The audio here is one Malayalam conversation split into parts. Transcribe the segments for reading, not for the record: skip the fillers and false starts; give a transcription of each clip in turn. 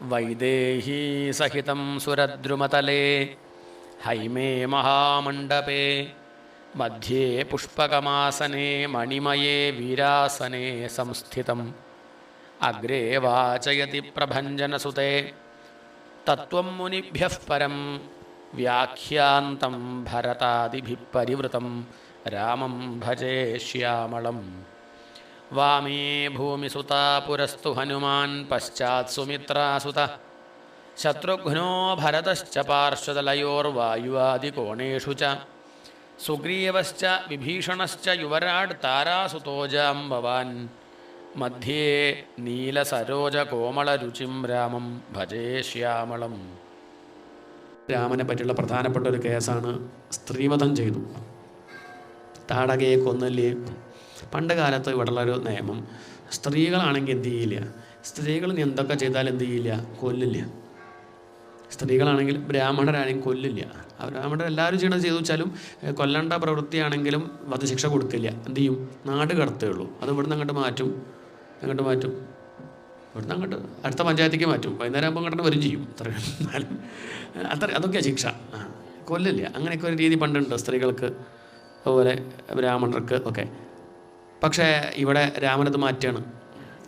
വൈദേഹീ സഹിതം സുരദ്രുമതലേ ഹൈമേ മഹാമണ്ഡപേ മധ്യേ പുഷ്പകമാസനേ മണിമയേ വീരാസനേ സംസ്ഥിതം അഗ്രേ വാചയതി പ്രഭഞ്ജനസുതേ തത്വം മുനിഭ്യഃ പരം വ്യാഖ്യാന്തം ഭരതാദിഭിഃ പരിവൃതം രാമം ഭജേ ശ്യാമളം. വാമേ ഭൂമിസുതാ പുരസ്തു ഹനുമാൻ പശ്ചാത് സുമിത്രാസുതഃ ശത്രുഘ്നോ ഭരതശ്ച പാർശ്വദലയോർവായുവാദികോണേഷു ച സുഗ്രീവശ്ച വിഭീഷണശ്ച യുവരാട് താരാസുതോ ജാംബവാൻ മധ്യേ നീലസരോജകോമളരുചിം രാമം ഭജേ ശ്യാമളം. രാമനെ പറ്റിയുള്ള പ്രധാനപ്പെട്ട ഒരു കേസാണ് സ്ത്രീവധം ചെയ്തു, താടകയെ കൊന്നല്ലേ. പണ്ട് കാലത്ത് ഇവിടെയുള്ളൊരു നിയമം, സ്ത്രീകളാണെങ്കിൽ എന്ത് ചെയ്യില്ല, സ്ത്രീകൾ എന്തൊക്കെ ചെയ്താലും എന്ത് ചെയ്യില്ല, കൊല്ലില്ല. സ്ത്രീകളാണെങ്കിൽ ബ്രാഹ്മണരാണെങ്കിൽ കൊല്ലില്ല. ബ്രാഹ്മണർ എല്ലാവരും ചെയ്യണത് ചെയ്തു വെച്ചാലും കൊല്ലേണ്ട പ്രവൃത്തിയാണെങ്കിലും വധശിക്ഷ കൊടുക്കില്ല. എന്ത് ചെയ്യും, നാട് കടത്തുകയുള്ളൂ. അത് ഇവിടുന്ന് അങ്ങോട്ട് മാറ്റും, ഇവിടുന്ന് അങ്ങോട്ട് അടുത്ത പഞ്ചായത്തേക്ക് മാറ്റും. വൈകുന്നേരം ആകുമ്പോൾ അങ്ങോട്ട് വരും ചെയ്യും. അതൊക്കെയാണ് ശിക്ഷ, കൊല്ലില്ല. അങ്ങനെയൊക്കെ ഒരു രീതി പണ്ടുണ്ട് സ്ത്രീകൾക്ക്, അതുപോലെ ബ്രാഹ്മണർക്ക് ഒക്കെ. പക്ഷേ ഇവിടെ രാമനത് മാറ്റുകയാണ്.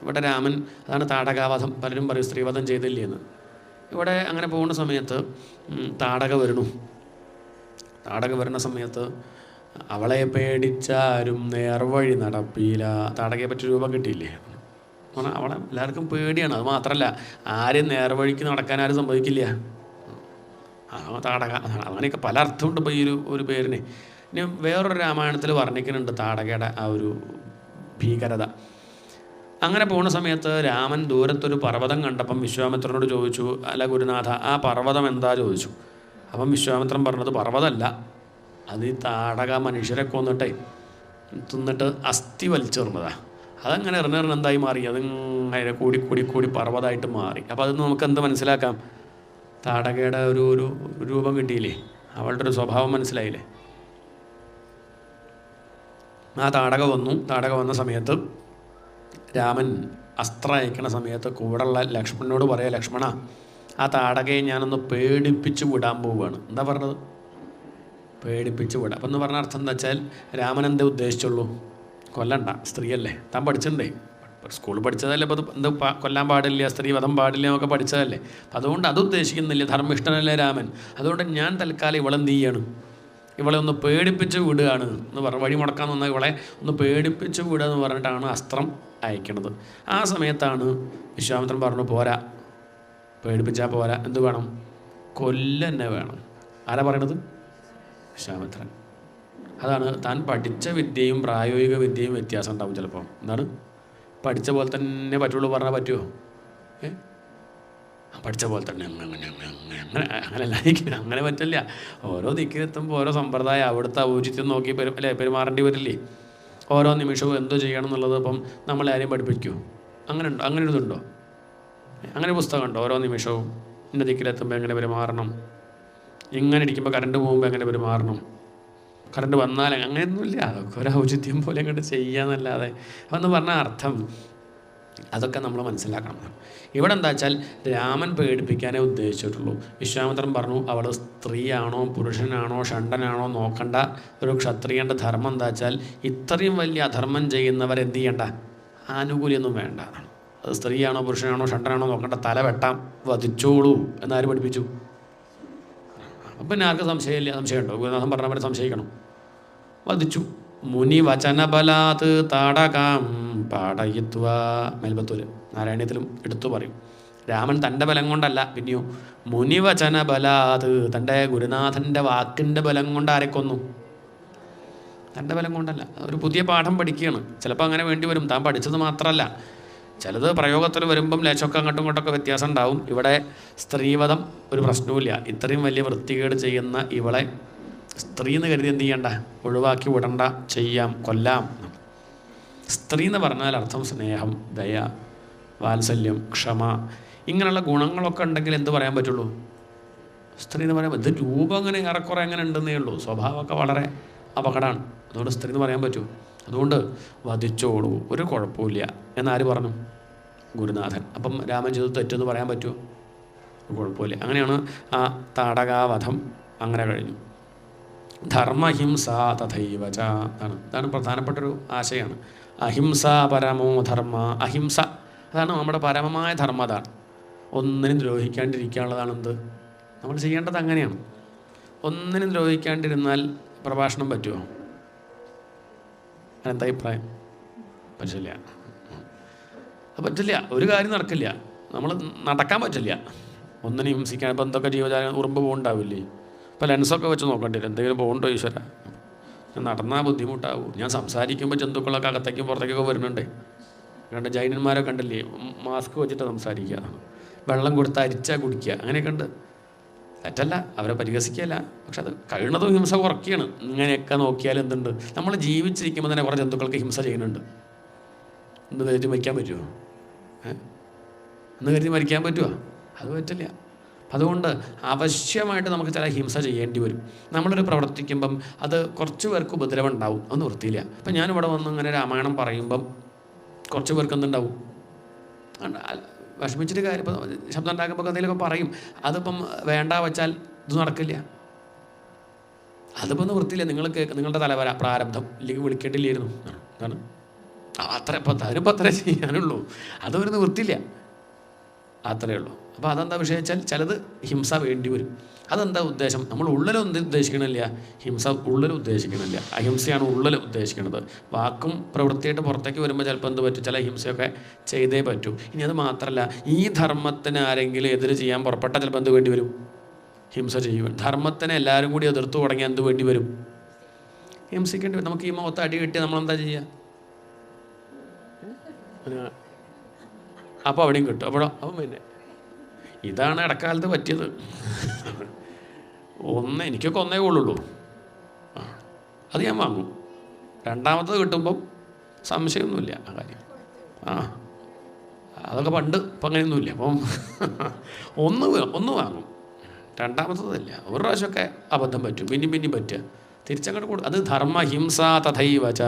ഇവിടെ രാമൻ, അതാണ് താടകാവധം. പലരും പറയും സ്ത്രീവധം ചെയ്തില്ലേ എന്ന്. ഇവിടെ അങ്ങനെ പോകുന്ന സമയത്ത് താടക വരുന്ന സമയത്ത് അവളെ പേടിച്ചാരും നേർവഴി നടപ്പില്ല. താടകയെ പറ്റി രൂപം കിട്ടിയില്ലേ. അവളെ എല്ലാവർക്കും പേടിയാണ്. അത് മാത്രമല്ല, ആരും നേർവഴിക്ക് നടക്കാൻ ആരും സമ്മതിക്കില്ല. താടക, അങ്ങനെയൊക്കെ പല അർത്ഥമുണ്ട് ഇപ്പോൾ ഈ ഒരു പേരിന്. ഇനി വേറൊരു രാമായണത്തിൽ വർണ്ണിക്കുന്നുണ്ട് താടകയുടെ ആ ഒരു ഭീകരത. അങ്ങനെ പോകുന്ന സമയത്ത് രാമൻ ദൂരത്തൊരു പർവ്വതം കണ്ടപ്പം വിശ്വാമിത്രനോട് ചോദിച്ചു, അല്ല ഗുരുനാഥ, ആ പർവ്വതം എന്താ ചോദിച്ചു. അപ്പം വിശ്വാമിത്രൻ പറഞ്ഞത് പർവ്വതമല്ല, അത് ഈ താടക മനുഷ്യരെ കൊന്നിട്ടേ തിന്നിട്ട് അസ്ഥി വലിച്ചെറിഞ്ഞതാണ്. അതങ്ങനെ എറിഞ്ഞെറിഞ്ഞ് എന്തായി മാറി, അതിങ്ങനെ കൂടി കൂടി കൂടി പർവ്വതമായിട്ട് മാറി. അപ്പോൾ അത് നമുക്ക് എന്ത് മനസ്സിലാക്കാം, താടകയുടെ ഒരു രൂപം കിട്ടിയില്ലേ, അവളുടെ ഒരു സ്വഭാവം മനസ്സിലായില്ലേ. ആ താടക വന്ന സമയത്ത് രാമൻ അസ്ത്രം അയക്കണ സമയത്ത് കൂടെയുള്ള ലക്ഷ്മണനോട് പറയാം, ലക്ഷ്മണ, ആ താടകയെ ഞാനൊന്ന് പേടിപ്പിച്ച് വിടാൻ പോവുകയാണ്. എന്താ പറഞ്ഞത്, പേടിപ്പിച്ച് വിടാം. അപ്പം എന്ന് പറഞ്ഞ അർത്ഥം എന്താ വെച്ചാൽ, രാമൻ എന്തേ ഉദ്ദേശിച്ചുള്ളൂ, കൊല്ലണ്ട, സ്ത്രീയല്ലേ, താൻ പഠിച്ചിട്ടുണ്ടേ, സ്കൂളിൽ പഠിച്ചതല്ലേ. അപ്പോൾ എന്ത് കൊല്ലാൻ പാടില്ല, സ്ത്രീവധം പാടില്ല എന്നൊക്കെ പഠിച്ചതല്ലേ. അപ്പം അതുകൊണ്ട് അത് ഉദ്ദേശിക്കുന്നില്ല, ധർമ്മിഷ്ഠനല്ലേ രാമൻ. അതുകൊണ്ട് ഞാൻ തൽക്കാലം ഇവളെന്ത് ചെയ്യാണ്, ഇവളെ ഒന്ന് പേടിപ്പിച്ച് വിടുകയാണ് എന്ന് വഴി മുടക്കാൻ വന്നാൽ ഇവളെ ഒന്ന് പേടിപ്പിച്ച് വിടുക എന്ന് പറഞ്ഞിട്ടാണ് അസ്ത്രം അയക്കണത്. ആ സമയത്താണ് വിശ്വാമിത്രൻ പറഞ്ഞു, പോരാ, പേടിപ്പിച്ചാൽ പോരാ, എന്ത് വേണം, കൊല്ലന്നെ വേണം. ആരാ പറയണത്, വിശ്വാമിത്രൻ. അതാണ്, താൻ പഠിച്ച വിദ്യയും പ്രായോഗിക വിദ്യയും വ്യത്യാസം ഉണ്ടാവും ചിലപ്പോൾ. എന്താണ്, പഠിച്ച പോലെ തന്നെ പറ്റുള്ളൂ പറഞ്ഞാൽ പറ്റുമോ, പഠിച്ച പോലെ തന്നെ അങ്ങനെയല്ല, അങ്ങനെ പറ്റില്ല. ഓരോ ദിക്കിലെത്തുമ്പോൾ ഓരോ സമ്പ്രദായം, അവിടുത്തെ ഔചിത്യം നോക്കി പെരുമാറേണ്ടി വരില്ലേ. ഓരോ നിമിഷവും എന്തോ ചെയ്യണം എന്നുള്ളത് ഇപ്പം നമ്മളാരെയും പഠിപ്പിക്കുമോ, അങ്ങനെ ഒരു ഇതുണ്ടോ, അങ്ങനെ പുസ്തകമുണ്ടോ, ഓരോ നിമിഷവും ഇന്ന ദിക്കിലെത്തുമ്പോൾ എങ്ങനെ പെരുമാറണം, ഇങ്ങനെ ഇരിക്കുമ്പോൾ കറണ്ട് പോകുമ്പോൾ എങ്ങനെ പെരുമാറണം, കറണ്ട് വന്നാൽ അങ്ങനെയൊന്നുമില്ല. അതൊക്കെ ഒരു ഔചിത്യം പോലെ അങ്ങോട്ട് ചെയ്യാന്നല്ലാതെ. അതെന്ന് പറഞ്ഞാൽ അർത്ഥം അതൊക്കെ നമ്മൾ മനസ്സിലാക്കണം. ഇവിടെ എന്താ വെച്ചാൽ രാമൻ പേടിപ്പിക്കാനേ ഉദ്ദേശിച്ചിട്ടുള്ളൂ. വിശ്വാമിത്രൻ പറഞ്ഞു, അവൾ സ്ത്രീയാണോ പുരുഷനാണോ ഷണ്ടനാണോ നോക്കണ്ട, ഒരു ക്ഷത്രിയൻ്റെ ധർമ്മം എന്താ വെച്ചാൽ ഇത്രയും വലിയ അധർമ്മം ചെയ്യുന്നവരെന്ത് ചെയ്യണ്ട, ആനുകൂല്യമൊന്നും വേണ്ട. അത് സ്ത്രീയാണോ പുരുഷനാണോ ഷണ്ടനാണോ നോക്കണ്ട, തല വെട്ടാം, വധിച്ചോളൂ എന്നാര് പഠിപ്പിച്ചു. അപ്പം പിന്നെ ആർക്കും സംശയമുണ്ടോ, ഗുരുനാഥൻ പറഞ്ഞവരെ സംശയിക്കണം. വധിച്ചു. മുനി വചനബലാത് താടകാം പാടയിത്വ. മേൽപ്പത്തൂര് നാരായണീയത്തിലും എടുത്തു പറയും. രാമൻ തൻ്റെ ബലം കൊണ്ടല്ല, പിന്നെയോ മുനി വചനബലാത്, തൻ്റെ ഗുരുനാഥൻ്റെ വാക്കിൻ്റെ ബലം കൊണ്ട് ആരെ കൊന്നു, തൻ്റെ ബലം കൊണ്ടല്ല. ഒരു പുതിയ പാഠം പഠിക്കുകയാണ്. ചിലപ്പോൾ അങ്ങനെ വേണ്ടി വരും. താൻ പഠിച്ചത് മാത്രമല്ല, ചിലത് പ്രയോഗത്തിൽ വരുമ്പം ലേശമൊക്കെ അങ്ങോട്ടും ഇങ്ങോട്ടൊക്കെ വ്യത്യാസം ഉണ്ടാവും. ഇവിടെ സ്ത്രീവധം ഒരു പ്രശ്നവുമില്ല. ഇത്രയും വലിയ വൃത്തികേട് ചെയ്യുന്ന ഇവളെ സ്ത്രീ എന്ന് കരുതി എന്ത് ചെയ്യണ്ട, ഒഴിവാക്കി വിടണ്ട, ചെയ്യാം, കൊല്ലാം. സ്ത്രീ എന്ന് പറഞ്ഞാൽ അർത്ഥം സ്നേഹം, ദയ, വാത്സല്യം, ക്ഷമ, ഇങ്ങനെയുള്ള ഗുണങ്ങളൊക്കെ ഉണ്ടെങ്കിൽ എന്ത് പറയാൻ പറ്റുള്ളൂ, സ്ത്രീ എന്ന് പറയാൻ. ഇത് രൂപം അങ്ങനെ ഏറെക്കുറെ അങ്ങനെ ഉണ്ടെന്നേ ഉള്ളൂ, സ്വഭാവമൊക്കെ വളരെ അപകടമാണ്. അതുകൊണ്ട് സ്ത്രീ എന്ന് പറയാൻ പറ്റൂ. അതുകൊണ്ട് വധിച്ചോളൂ, ഒരു കുഴപ്പമില്ല എന്നാര് പറഞ്ഞു, ഗുരുനാഥൻ. അപ്പം രാമൻ ചെയ്ത് തെറ്റെന്ന് പറയാൻ പറ്റുമോ, കുഴപ്പമില്ല. അങ്ങനെയാണ് ആ താടകാവധം അങ്ങനെ കഴിഞ്ഞു. ധർമ്മഹിംസ തഥൈവച ഇതാണ് പ്രധാനപ്പെട്ടൊരു ആശയമാണ്. അഹിംസ പരമോ ധർമ്മ. അഹിംസ അതാണ് നമ്മുടെ പരമമായ ധർമ്മം. അതാണ് ഒന്നിനും ദ്രോഹിക്കാണ്ടിരിക്കാനുള്ളതാണ്. എന്ത് നമ്മൾ ചെയ്യേണ്ടത് അങ്ങനെയാണ്. ഒന്നിനും ദ്രോഹിക്കാണ്ടിരുന്നാൽ പ്രഭാഷണം പറ്റുമോ? എന്താ അഭിപ്രായം? പറ്റില്ല. അത് പറ്റില്ല. ഒരു കാര്യം നടക്കില്ല. നമ്മൾ നടക്കാൻ പറ്റില്ല. ഒന്നിനും ഹിംസിക്കാൻ. ഇപ്പം എന്തൊക്കെ ജീവജാലം ഉറുമ്പ് പോകുന്നുണ്ടാവില്ലേ? ഇപ്പോൾ ലെൻസൊക്കെ വെച്ച് നോക്കേണ്ടി വരും. എന്തെങ്കിലും പോകുന്നുണ്ടോ ഈശ്വര? ഞാൻ നടന്നാൽ ബുദ്ധിമുട്ടാവും. ഞാൻ സംസാരിക്കുമ്പോൾ ജന്തുക്കളൊക്കെ അകത്തേക്കും പുറത്തേക്കൊക്കെ വരുന്നുണ്ട്. കണ്ട് ജൈനന്മാരൊക്കെ കണ്ടില്ലേ, മാസ്ക് വെച്ചിട്ട് സംസാരിക്കുക, വെള്ളം കൊടുത്ത് അരിച്ചാൽ കുടിക്കുക, അങ്ങനെയൊക്കെ ഉണ്ട്. തെറ്റല്ല, അവരെ പരിഹസിക്കുകയല്ല. പക്ഷെ അത് കഴിയുന്നതും ഹിംസ കുറയ്ക്കുകയാണ്. ഇങ്ങനെയൊക്കെ നോക്കിയാൽ എന്തുണ്ട്, നമ്മൾ ജീവിച്ചിരിക്കുമ്പോൾ തന്നെ കുറേ ജന്തുക്കൾക്ക് ഹിംസ ചെയ്യുന്നുണ്ട്. എന്ന് കരുതി മരിക്കാൻ പറ്റുമോ? എന്ന് കരുതി മരിക്കാൻ പറ്റുമോ? അത് പറ്റില്ല. അതുകൊണ്ട് അവശ്യമായിട്ട് നമുക്ക് ചില ഹിംസ ചെയ്യേണ്ടി വരും. നമ്മളൊരു പ്രവർത്തിക്കുമ്പം അത് കുറച്ച് പേർക്ക് ഉപദ്രവം ഉണ്ടാവും. അത് നിർത്തിയില്ല. ഇപ്പം ഞാനിവിടെ വന്ന് ഇങ്ങനെ രാമായണം പറയുമ്പം കുറച്ച് പേർക്ക് എന്തുണ്ടാവും, വിഷമിച്ചിട്ട് കാര്യം. ഇപ്പം ശബ്ദം ഉണ്ടാക്കുമ്പോൾ എന്തെങ്കിലുമൊക്കെ പറയും. അതിപ്പം വേണ്ട വെച്ചാൽ ഇത് നടക്കില്ല. അതിപ്പോൾ നിർത്തിയില്ല. നിങ്ങളുടെ തലവര പ്രാരബ്ധം ഇല്ലെങ്കിൽ വിളിക്കേണ്ടില്ലായിരുന്നു. എന്താണ് അത്ര ഇപ്പം അതിനിപ്പോൾ അത്രേ ചെയ്യാനുള്ളൂ. അതൊരു നിർത്തിയില്ല, അത്രയേ ഉള്ളൂ. അപ്പോൾ അതെന്താ വിഷയം വെച്ചാൽ ചിലത് ഹിംസ വേണ്ടി വരും. അതെന്താ ഉദ്ദേശം? നമ്മൾ ഉള്ളിലൊന്നും ഉദ്ദേശിക്കണില്ല, ഹിംസ ഉള്ളിൽ ഉദ്ദേശിക്കണില്ല. അഹിംസയാണ് ഉള്ളിൽ ഉദ്ദേശിക്കുന്നത്. വാക്കും പ്രവൃത്തിയായിട്ട് പുറത്തേക്ക് വരുമ്പോൾ ചിലപ്പോൾ എന്ത് പറ്റും, ചില ഹിംസയൊക്കെ ചെയ്തേ പറ്റൂ. ഇനി അത് മാത്രമല്ല, ഈ ധർമ്മത്തിന് ആരെങ്കിലും എതിര് ചെയ്യാൻ പുറപ്പെട്ടാൽ ചിലപ്പോൾ എന്ത് വേണ്ടി വരും? ഹിംസ ചെയ്യും. ധർമ്മത്തിനെ എല്ലാവരും കൂടി എതിർത്ത് തുടങ്ങിയാൽ എന്ത് വേണ്ടി വരും? ഹിംസിക്കേണ്ടി വരും. നമുക്ക് ഈ മുഖത്ത് അടി കിട്ടിയാൽ നമ്മളെന്താ ചെയ്യുക? അപ്പോൾ അവിടെയും കിട്ടും. അപ്പം പിന്നെ ഇതാണ് ഇടക്കാലത്ത് പറ്റിയത്. എനിക്കൊക്കെ ഒന്നേ ഉള്ളൂ, അത് ഞാൻ വാങ്ങും. രണ്ടാമത്തത് കിട്ടുമ്പം സംശയമൊന്നുമില്ല ആ കാര്യം. അതൊക്കെ പണ്ട് ഇപ്പം അങ്ങനെയൊന്നുമില്ല. അപ്പം ഒന്ന് വാങ്ങും, രണ്ടാമത്തതല്ല. ഒരു പ്രാവശ്യമൊക്കെ അബദ്ധം പറ്റും, പിന്നെയും പറ്റുക, തിരിച്ചങ്ങോട്ട് കൊടുക്കും. അത് ധർമ്മ ഹിംസ തഥൈവച.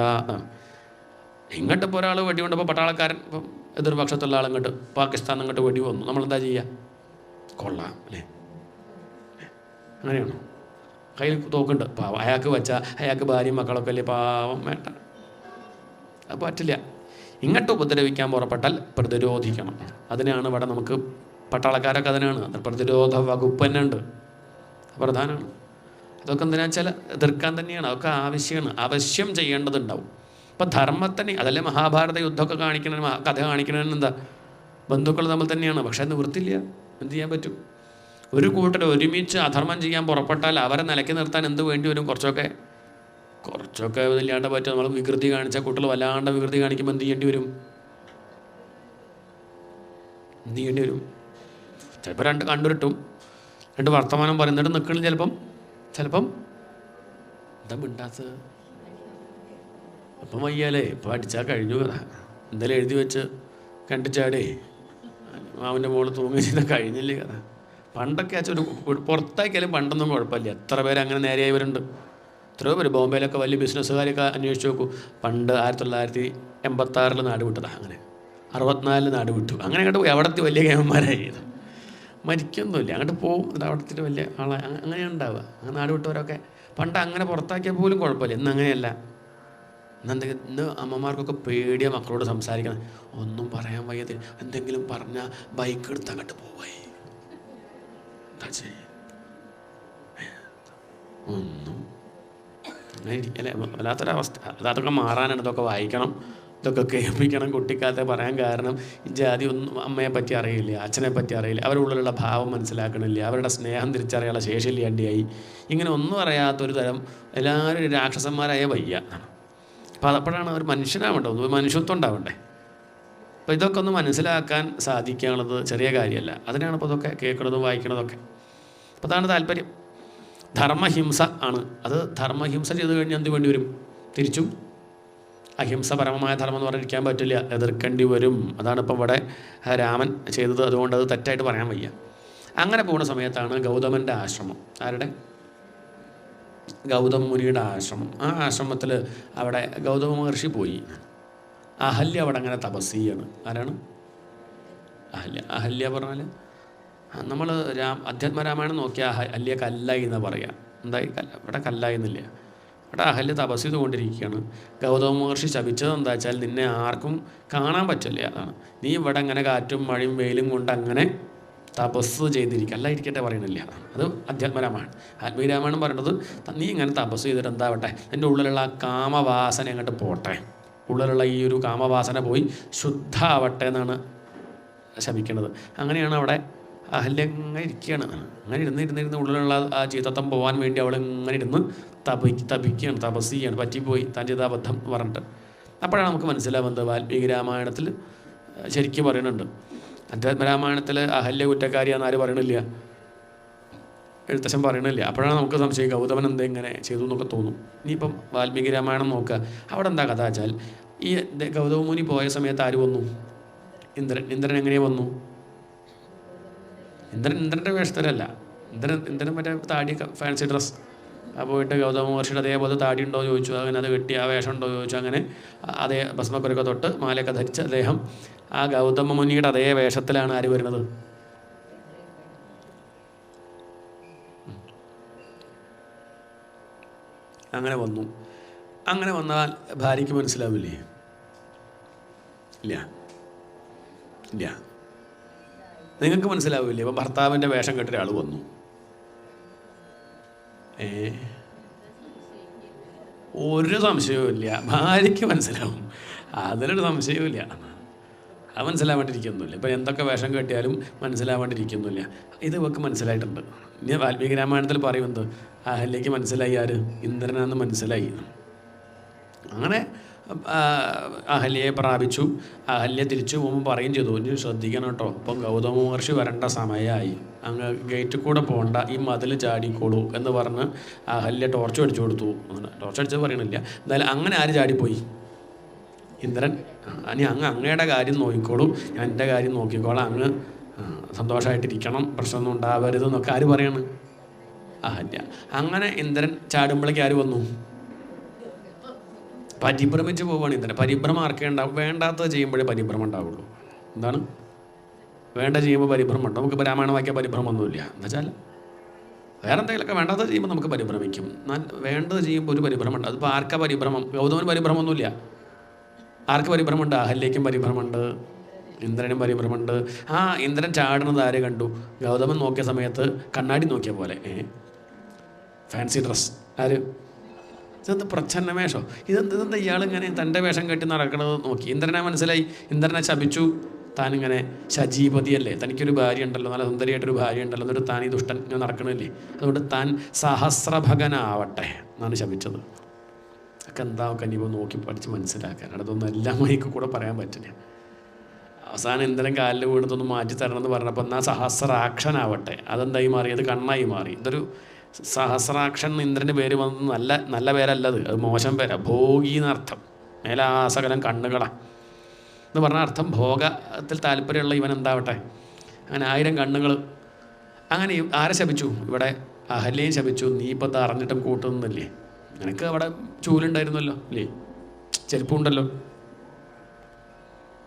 ഇങ്ങോട്ടിപ്പോൾ ഒരാൾ വെടി കൊണ്ടപ്പോൾ പട്ടാളക്കാരൻ, ഇപ്പം എതിർപക്ഷത്തുള്ള ആളിങ്ങോട്ട് പാകിസ്ഥാൻ അങ്ങോട്ട് വെടി വന്നു, നമ്മളെന്താ ചെയ്യുക? കൊള്ളാം അല്ലേ? അങ്ങനെയാണോ? കയ്യിൽ തോക്കുണ്ട്, പാവം. അയാൾക്ക് വെച്ചാൽ അയാൾക്ക് ഭാര്യയും മക്കളൊക്കെ അല്ലേ, പാവം, വേണ്ട. അത് പറ്റില്ല. ഇങ്ങോട്ട് ഉപദ്രവിക്കാൻ പുറപ്പെട്ടാൽ പ്രതിരോധിക്കണം. അതിനാണ് ഇവിടെ നമുക്ക് പട്ടാളക്കാരൊക്കെ അതിനാണ്, പ്രതിരോധ വകുപ്പ് തന്നെ ഉണ്ട്, പ്രധാനമാണ്. അതൊക്കെ എന്തിനാ വെച്ചാൽ എതിർക്കാൻ തന്നെയാണ്. അതൊക്കെ ആവശ്യമാണ്, അവശ്യം ചെയ്യേണ്ടതുണ്ടാവും. ഇപ്പം ധർമ്മത്തിന് അതല്ലേ മഹാഭാരത യുദ്ധമൊക്കെ കാണിക്കണ, കഥ കാണിക്കണമെന്ന് എന്താ, ബന്ധുക്കൾ തമ്മിൽ തന്നെയാണ്. പക്ഷേ നിവൃത്തില്ല, എന്ത് ചെയ്യാൻ പറ്റും? ഒരു കൂട്ടർ ഒരുമിച്ച് അധർമ്മം ചെയ്യാൻ പുറപ്പെട്ടാൽ അവരെ നിലയ്ക്ക് നിർത്താൻ എന്ത് വേണ്ടി വരും? കുറച്ചൊക്കെ ഇല്ലാണ്ട് പറ്റും. നമ്മൾ വികൃതി കാണിച്ചാൽ കുട്ടികൾ വല്ലാണ്ട് വികൃതി കാണിക്കുമ്പോൾ എന്ത് ചെയ്യേണ്ടി വരും? ചിലപ്പോൾ രണ്ട് കണ്ടുരുട്ടും, രണ്ട് വർത്തമാനം പറയുന്നിട്ട് നിൽക്കണം. ചിലപ്പം എന്താ മിണ്ടാത്തത്? അപ്പം വയ്യാലേ, ഇപ്പം അടിച്ചാൽ കഴിഞ്ഞു കഥ. എന്തായാലും എഴുതി വെച്ച് കണ്ടിച്ചാടേ മാവിൻ്റെ മുകളിൽ തൂങ്ങി ചെയ്താൽ കഴിഞ്ഞില്ലേ കഥ. പണ്ടൊക്കെ ഒരു പുറത്താക്കിയാലും പണ്ടൊന്നും കുഴപ്പമില്ല. എത്ര പേര് അങ്ങനെ നേരെയായവരുണ്ട്, എത്രയോ പേര്. ബോംബെയിലൊക്കെ വലിയ ബിസിനസ്സുകാരൊക്കെ അന്വേഷിച്ച് നോക്കൂ. പണ്ട് 1986 നാട് വിട്ടതാണ്, അങ്ങനെ 64 നാട് വിട്ടു. അങ്ങനെ അങ്ങോട്ട് പോയി അവിടുത്തെ വലിയ കേമന്മാരായി. മരിക്കൊന്നുമില്ല, അങ്ങോട്ട് പോകും. അത് അവിടുത്തെ വലിയ ആളെ അങ്ങനെയാണ് ഉണ്ടാവുക. അങ്ങനെ നാട് വിട്ടവരൊക്കെ പണ്ട് അങ്ങനെ പുറത്താക്കിയാൽ പോലും കുഴപ്പമില്ല. ഇന്ന് അങ്ങനെയല്ല. ഇന്ന് അമ്മമാർക്കൊക്കെ പേടിയാണ് മക്കളോട് സംസാരിക്കണം. ഒന്നും പറയാൻ വയ്യതിൽ എന്തെങ്കിലും പറഞ്ഞാൽ ബൈക്ക് എടുത്ത് അങ്ങോട്ട് പോവായി. എന്താ ചെയ്യ? ഒന്നും അല്ലേ, വല്ലാത്തൊരവസ്ഥ. അതൊക്കെ മാറാനാണ്. ഇതൊക്കെ വായിക്കണം, ഇതൊക്കെ കേൾപ്പിക്കണം. കുട്ടിക്കാലത്തെ പറയാൻ കാരണം ഈ ജാതി ഒന്നും അമ്മയെ പറ്റി അറിയില്ല, അച്ഛനെ പറ്റി അറിയില്ല, അവരുടെ ഉള്ളിലുള്ള ഭാവം മനസ്സിലാക്കണില്ല, അവരുടെ സ്നേഹം തിരിച്ചറിയാനുള്ള ശേഷിയില്ലാണ്ടിയായി. ഇങ്ങനെ ഒന്നും അറിയാത്തൊരു തരം എല്ലാവരും രാക്ഷസന്മാരായ വയ്യ. അപ്പോൾ അപ്പോഴാണ് ഒരു മനുഷ്യനാവേണ്ടത്, ഒരു മനുഷ്യത്വം ഉണ്ടാവണ്ടേ. അപ്പോൾ ഇതൊക്കെ ഒന്ന് മനസ്സിലാക്കാൻ സാധിക്കാനുള്ളത് ചെറിയ കാര്യമല്ല. അതിനാണ് ഇപ്പോൾ ഇതൊക്കെ കേൾക്കുന്നതും വായിക്കുന്നതൊക്കെ. അപ്പോൾ അതാണ് താല്പര്യം. ധർമ്മഹിംസ ആണ് അത്. ധർമ്മഹിംസ ചെയ്ത് കഴിഞ്ഞാൽ എന്ത് വേണ്ടി വരും? തിരിച്ചും അഹിംസ പരമമായ ധർമ്മം എന്ന് പറഞ്ഞിരിക്കാൻ പറ്റില്ല, എതിർക്കേണ്ടി വരും. അതാണ് ഇപ്പോൾ ഇവിടെ രാമൻ ചെയ്തത്. അതുകൊണ്ട് അത് തെറ്റായിട്ട് പറയാൻ വയ്യ. അങ്ങനെ പോകുന്ന സമയത്താണ് ഗൗതമൻ്റെ ആശ്രമം. ആരുടെ? ഗൗതമ മുനിയുടെ ആശ്രമം. ആ ആശ്രമത്തിൽ അവിടെ ഗൗതമ മഹർഷി പോയി. അഹല്യ അവിടെ അങ്ങനെ തപസ് ചെയ്യാണ്. ആരാണ് അഹല്യ? അഹല്യ പറഞ്ഞാൽ നമ്മൾ അധ്യാത്മരാമായണം നോക്കിയാൽ അഹല്യ കല്ലായി എന്നാണ് പറയുക. എന്തായി ഇവിടെ കല്ലായി എന്നില്ല. ഇവിടെ അഹല്യ തപസ് ചെയ്തുകൊണ്ടിരിക്കുകയാണ്. ഗൗതമ മഹർഷി ശപിച്ചത് എന്താ വെച്ചാൽ നിന്നെ ആർക്കും കാണാൻ പറ്റില്ല. അതാണ് നീ ഇവിടെ അങ്ങനെ കാറ്റും മഴയും വെയിലും കൊണ്ട് അങ്ങനെ തപസ് ചെയ്തിരിക്കുക. അല്ല ഇരിക്കട്ടെ പറയണില്ല. അത് അധ്യാത്മരാമായണം. ആത്മീയരാമായണം പറയുന്നത് നീ ഇങ്ങനെ തപസ് ചെയ്തിട്ട് എന്താവട്ടെ, എൻ്റെ ഉള്ളിലുള്ള ആ കാമവാസന അങ്ങോട്ട് പോട്ടെ, ഉള്ളിലുള്ള ഈ ഒരു കാമവാസന പോയി ശുദ്ധമാവട്ടെ എന്നാണ് ശപിക്കുന്നത്. അങ്ങനെയാണ് അവിടെ അഹല്യ ഇങ്ങനെ ഇരിക്കുകയാണ്. അങ്ങനെ ഇരുന്ന് ഉള്ളിലുള്ള ആ ചീത്തത്വം പോകാൻ വേണ്ടി അവൾ ഇങ്ങനെ ഇരുന്ന് തപിക്കുകയാണ്, തപസ് ചെയ്യാണ്. പറ്റിപ്പോയി താൻ ചെയ്ത അബദ്ധം പറഞ്ഞിട്ട്. അപ്പോഴാണ് നമുക്ക് മനസ്സിലാവുന്നത് വാൽമീകി രാമായണത്തിൽ ശരിക്കും പറയുന്നുണ്ട്. അധ്യാത്മരാമായണത്തിൽ അഹല്യ കുറ്റക്കാരിയാന്ന് ആര് പറയണില്ല, എഴുത്തച്ഛൻ പറയണില്ല. അപ്പോഴാണ് നമുക്ക് സംശയം ഗൗതമൻ എന്തെങ്ങനെ ചെയ്തു എന്നൊക്കെ തോന്നും. ഇനിയിപ്പം വാൽമീകി രാമായണം നോക്കുക, അവിടെ എന്താ കഥ വെച്ചാൽ ഈ ഗൗതമ മുനി പോയ സമയത്ത് ആര് വന്നു? ഇന്ദ്രൻ എങ്ങനെ വന്നു? ഇന്ദ്രൻ്റെ വേഷത്തിലല്ല. ഇന്ദ്രൻ മറ്റേ താടിയൊക്കെ ഫാൻസി ഡ്രസ്സ് പോയിട്ട് ഗൗതമ മഹർഷിയുടെ അതേപോലെ താടി ഉണ്ടോ എന്ന് ചോദിച്ചു. അങ്ങനെ അത് വെട്ടി ആ വേഷം ഉണ്ടോ എന്ന് ചോദിച്ചു. അങ്ങനെ അതേ ഭസ്മക്കുരൊക്കെ തൊട്ട് മാലയൊക്കെ ധരിച്ച് അദ്ദേഹം ആ ഗൗതമ മുനിയുടെ അതേ വേഷത്തിലാണ് ആര് വരുന്നത്? അങ്ങനെ വന്നു. അങ്ങനെ വന്നാൽ ഭാര്യയ്ക്ക് മനസ്സിലാവില്ലേ? ഇല്ല ഇല്ല, നിങ്ങൾക്ക് മനസ്സിലാവില്ലേ? ഇപ്പം ഭർത്താവിൻ്റെ വേഷം കെട്ടിയ ആൾ വന്നു, ഒരു സംശയവും ഇല്ല, ഭാര്യയ്ക്ക് മനസ്സിലാവും, അതിലൊരു സംശയവും ഇല്ല. അത് മനസ്സിലാവാണ്ടിരിക്കുന്നില്ല. ഇപ്പം എന്തൊക്കെ വേഷം കെട്ടിയാലും മനസ്സിലാവാണ്ടിരിക്കുന്നില്ല. ഇത് ഇവർക്ക് മനസ്സിലായിട്ടുണ്ട്. ഇനി വാൽമീകി രാമായണത്തിൽ പറയുന്നത് അഹല്യയ്ക്ക് മനസ്സിലായി ആര്? ഇന്ദ്രനാണെന്ന് മനസ്സിലായി. അങ്ങനെ അഹല്യയെ പ്രാപിച്ചു. അഹല്യ തിരിച്ചു പോകുമ്പോൾ പറയും ചെയ്തു, ഇനി ശ്രദ്ധിക്കണം കേട്ടോ, ഇപ്പം ഗൗതമ മഹർഷി വരേണ്ട സമയമായി, അങ്ങ് ഗേറ്റിൽ കൂടെ പോകണ്ട, ഈ മതിൽ ചാടിക്കോളൂ എന്ന് പറഞ്ഞ് അഹല്യ ടോർച്ച് അടിച്ചു കൊടുത്തു. ടോർച്ച് അടിച്ചത് പറയണില്ല. എന്തായാലും അങ്ങനെ ആര് ചാടിപ്പോയി? ഇന്ദ്രൻ. ഇനി അങ്ങയുടെ കാര്യം നോക്കിക്കോളൂ, ഞാൻ എൻ്റെ കാര്യം നോക്കിക്കോളാം, അങ്ങ് സന്തോഷമായിട്ടിരിക്കണം, പ്രശ്നമൊന്നും ഉണ്ടാവരുത് എന്നൊക്കെ ആര് പറയണ്? അഹല്യ. അങ്ങനെ ഇന്ദ്രൻ ചാടുമ്പോഴേക്ക് ആര് വന്നു? പരിഭ്രമിച്ച് പോവുകയാണ് ഇന്ദ്രൻ. പരിഭ്രമം ആർക്കേ ഉണ്ടാവും? വേണ്ടാത്തത് ചെയ്യുമ്പോഴേ പരിഭ്രമം ഉണ്ടാവുള്ളൂ. എന്താണ് വേണ്ട ചെയ്യുമ്പോൾ പരിഭ്രമം ഉണ്ടാവും. നമുക്കിപ്പോൾ രാമായണം വായിക്കാൻ പരിഭ്രമമൊന്നുമില്ല. എന്നുവെച്ചാൽ വേറെ എന്തെങ്കിലുമൊക്കെ വേണ്ടാത്തത് ചെയ്യുമ്പോൾ നമുക്ക് പരിഭ്രമിക്കും. വേണ്ടത് ചെയ്യുമ്പോൾ ഒരു പരിഭ്രമം ഉണ്ട്. അതിപ്പോൾ ആർക്കാ പരിഭ്രമം? ഗൗതമന് പരിഭ്രമമൊന്നുമില്ല. ആർക്ക് പരിഭ്രമമുണ്ട്? അഹല്യയ്ക്കും പരിഭ്രമമുണ്ട്, ഇന്ദ്രനും പരിഭ്രമമുണ്ട്. ആ ഇന്ദ്രൻ ചാടുന്നത് ആര് കണ്ടു? ഗൗതമൻ നോക്കിയ സമയത്ത് കണ്ണാടി നോക്കിയ പോലെ ഫാൻസി ഡ്രസ്. ആര്? ഇതെന്ത് പ്രച്ഛന്ന വേഷം, ഇതെന്താ ഇയാളിങ്ങനെ തൻ്റെ വേഷം കെട്ടി നടക്കണത് നോക്കി. ഇന്ദ്രനെ മനസ്സിലായി. ഇന്ദ്രനെ ശപിച്ചു. താനിങ്ങനെ ശജീപതിയല്ലേ, തനിക്കൊരു ഭാര്യ ഉണ്ടല്ലോ, നല്ല സുന്ദരിയായിട്ടൊരു ഭാര്യ ഉണ്ടല്ലോ, എന്നൊരു താൻ ഈ ദുഷ്ടൻ ഇങ്ങനെ നടക്കണില്ലേ, അതുകൊണ്ട് താൻ സഹസ്രഭകനാവട്ടെ എന്നാണ് ശപിച്ചത്. ഒക്കെ എന്താ ഇനിയിപ്പോൾ നോക്കി പഠിച്ച് മനസ്സിലാക്കാൻ. അതൊന്നും എല്ലാം മൈക്ക് കൂടെ പറയാൻ പറ്റില്ല. അവസാനം ഇന്ദ്രൻ കാലിൽ വീണതൊന്ന് മാറ്റി തരണമെന്ന് പറഞ്ഞപ്പോൾ എന്നാൽ സഹസ്രാക്ഷനാവട്ടെ. അതെന്തായി മാറി? അത് കണ്ണായി മാറി. ഇതൊരു സഹസ്രാക്ഷൻ ഇന്ദ്രൻ്റെ പേര് വന്നത് നല്ല പേരല്ലത്, അത് മോശം പേരാണ്. ഭോഗി എന്നർത്ഥം. മേലാസകലം കണ്ണുകളാണ് എന്ന് പറഞ്ഞ അർത്ഥം. ഭോഗത്തിൽ താല്പര്യമുള്ള ഇവൻ എന്താവട്ടെ, അങ്ങനെ 1000 കണ്ണുകൾ. അങ്ങനെ ആരെ ശപിച്ചു? ഇവിടെ അഹല്യയും ശപിച്ചു. നീ ഇപ്പം അത് അറിഞ്ഞിട്ടും കൂട്ടുന്നില്ലേ? നിനക്ക് അവിടെ ചൂലുണ്ടായിരുന്നല്ലോ അല്ലേ, ചെരുപ്പുണ്ടല്ലോ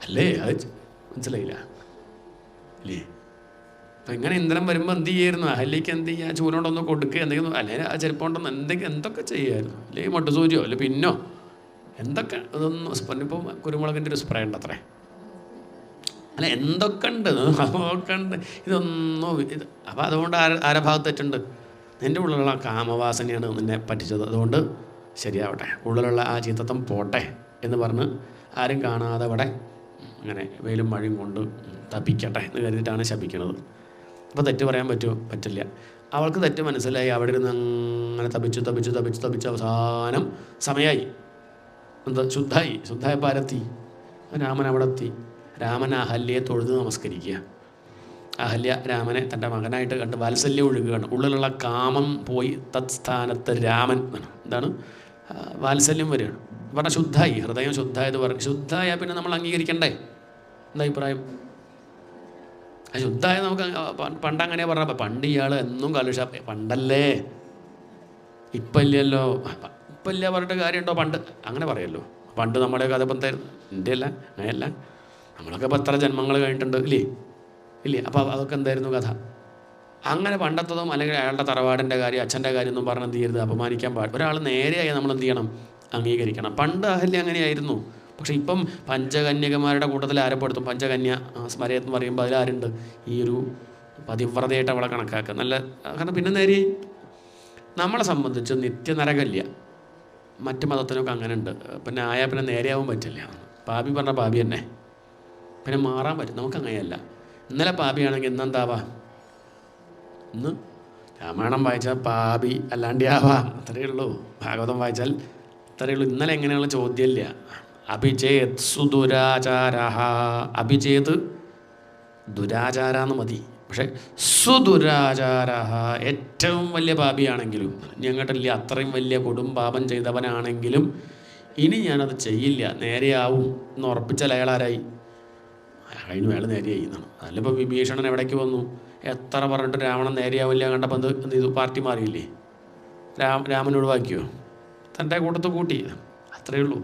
അല്ലേ, അത് മനസ്സിലായില്ല അല്ലേ? അപ്പം ഇങ്ങനെ ഇന്ദ്രൻ വരുമ്പോൾ എന്ത് ചെയ്യായിരുന്നു? അഹല്യയ്ക്ക് എന്ത് ചെയ്യുക? ചൂലുകൊണ്ടൊന്ന് കൊടുക്കുക, എന്തെങ്കിലും, അല്ലെങ്കിൽ ആ ചെരുപ്പുകൊണ്ടൊന്ന് എന്തൊക്കെ ചെയ്യുമായിരുന്നു. അല്ലെങ്കിൽ മൊട്ടുസൂചിയോ അല്ലെ പിന്നോ എന്തൊക്കെ. ഇതൊന്നും ഇപ്പോൾ കുരുമുളകിൻ്റെ ഒരു സ്പ്രേ ഉണ്ട് അത്രേ, അല്ല എന്തൊക്കെ ഉണ്ട്, അതൊക്കെ ഉണ്ട്. ഇതൊന്നും അപ്പം അതുകൊണ്ട് ആരെ ഭാഗത്ത് തെറ്റുണ്ട്? നിൻ്റെ ഉള്ളിലുള്ള കാമവാസനയാണ് നിന്നെ പറ്റിച്ചത്. അതുകൊണ്ട് ശരിയാവട്ടെ, ഉള്ളിലുള്ള ആ ചീത്തത്വം പോട്ടെ എന്ന് പറഞ്ഞ് ആരും കാണാതെ അവിടെ അങ്ങനെ വെയിലും മഴയും കൊണ്ട് തപ്പിക്കട്ടെ എന്ന് കരുതിയിട്ടാണ് ശപിക്കുന്നത്. അപ്പോൾ തെറ്റ് പറയാൻ പറ്റുമോ? പറ്റില്ല. അവൾക്ക് തെറ്റ് മനസ്സിലായി. അവിടെ ഇരുന്ന് അങ്ങനെ തപിച്ച് അവസാനം സമയമായി. എന്താ ശുദ്ധമായപ്പോൾ ആരെത്തി? രാമൻ അവിടെ എത്തി. രാമൻ അഹല്യയെ തൊഴുത് നമസ്കരിക്കുക. അഹല്യ രാമനെ തൻ്റെ മകനായിട്ട് കണ്ട് വാത്സല്യം ഒഴുകുകയാണ്. ഉള്ളിലുള്ള കാമം പോയി തത്സ്ഥാനത്ത് രാമൻ എന്താണ് വാത്സല്യം വരികയാണ്. പറഞ്ഞാൽ ശുദ്ധമായി, ഹൃദയം ശുദ്ധമായത് പറഞ്ഞു. ശുദ്ധമായ പിന്നെ നമ്മൾ അംഗീകരിക്കണ്ടേ? എന്താ അഭിപ്രായം? ശുദ്ധമായ നമുക്ക് പണ്ടങ്ങനെ പറഞ്ഞ പണ്ട് ഇയാൾ എന്നും കലുഷ പണ്ടല്ലേ, ഇപ്പം ഇല്ലല്ലോ, ഇപ്പം ഇല്ല പറഞ്ഞിട്ട് കാര്യമുണ്ടോ? പണ്ട് അങ്ങനെ പറയല്ലോ. പണ്ട് നമ്മുടെ കഥ പത്തായിരുന്നു. എൻ്റെ അല്ല, അങ്ങനെയല്ല, നമ്മളൊക്കെ 10 ജന്മങ്ങൾ കഴിഞ്ഞിട്ടുണ്ട് ഇല്ലേ? അപ്പോൾ അതൊക്കെ എന്തായിരുന്നു കഥ? അങ്ങനെ പണ്ടത്തതും അല്ലെങ്കിൽ അയാളുടെ തറവാടിൻ്റെ കാര്യം അച്ഛൻ്റെ കാര്യം ഒന്നും പറഞ്ഞ് എന്ത് ചെയ്യരുത്, അപമാനിക്കാൻ പാടില്ല. ഒരാൾ നേരെയായി നമ്മൾ എന്ത് ചെയ്യണം, അംഗീകരിക്കണം. പണ്ട് അഹല്യ അങ്ങനെയായിരുന്നു. പക്ഷേ ഇപ്പം പഞ്ചകന്യകമാരുടെ കൂട്ടത്തിൽ ആരെപ്പെടുത്തും? പഞ്ചകന്യ സ്മരയം എന്ന് പറയുമ്പോൾ അതിലാരുണ്ട്? ഈ ഒരു പതിവ്രതയായിട്ട് അവളെ കണക്കാക്കുക. നല്ല കാരണം പിന്നെ നേരെ നമ്മളെ സംബന്ധിച്ച് നിത്യനരകല്യ. മറ്റ് മതത്തിനൊക്കെ അങ്ങനെ ഉണ്ട്. പിന്നെ ആയാൽ പിന്നെ നേരെയാവാൻ പറ്റില്ല. പാപി പറഞ്ഞ പാപി തന്നെ, പിന്നെ മാറാൻ പറ്റും. നമുക്ക് അങ്ങനെയല്ല. ഇന്നലെ പാപിയാണെങ്കിൽ ഇന്നെന്താവാം? ഇന്ന് രാമായണം വായിച്ചാൽ പാപി അല്ലാണ്ടാവാം, അത്രയേ ഉള്ളൂ. ഭാഗവതം വായിച്ചാൽ അത്രയേ ഉള്ളൂ. ഇന്നലെ എങ്ങനെയുള്ള ചോദ്യമില്ല. അഭിചേത് സുദുരാചാര, അഭിചേത് ദുരാചാരാന്ന് മതി. പക്ഷേ സുദുരാചാര ഏറ്റവും വലിയ പാപിയാണെങ്കിലും, ഞങ്ങട്ടില്ല അത്രയും വലിയ കൊടും പാപം ചെയ്തവനാണെങ്കിലും ഇനി ഞാനത് ചെയ്യില്ല, നേരെയാവും എന്ന് ഉറപ്പിച്ചാൽ അയാളാരായി? അതിന് അയാൾ നേരെയായി എന്നാണ്. അതിലിപ്പോൾ വിഭീഷണൻ എവിടേക്ക് വന്നു? എത്ര പറഞ്ഞിട്ട് രാവണൻ നേരെയാവില്ല കണ്ടപ്പോൾ എന്ത് ചെയ്തു? പാർട്ടി മാറിയില്ലേ? രാമൻ ഒഴിവാക്കിയോ? തൻ്റെ കൂട്ടത്ത് കൂട്ടി. അത്രയേ ഉള്ളൂ.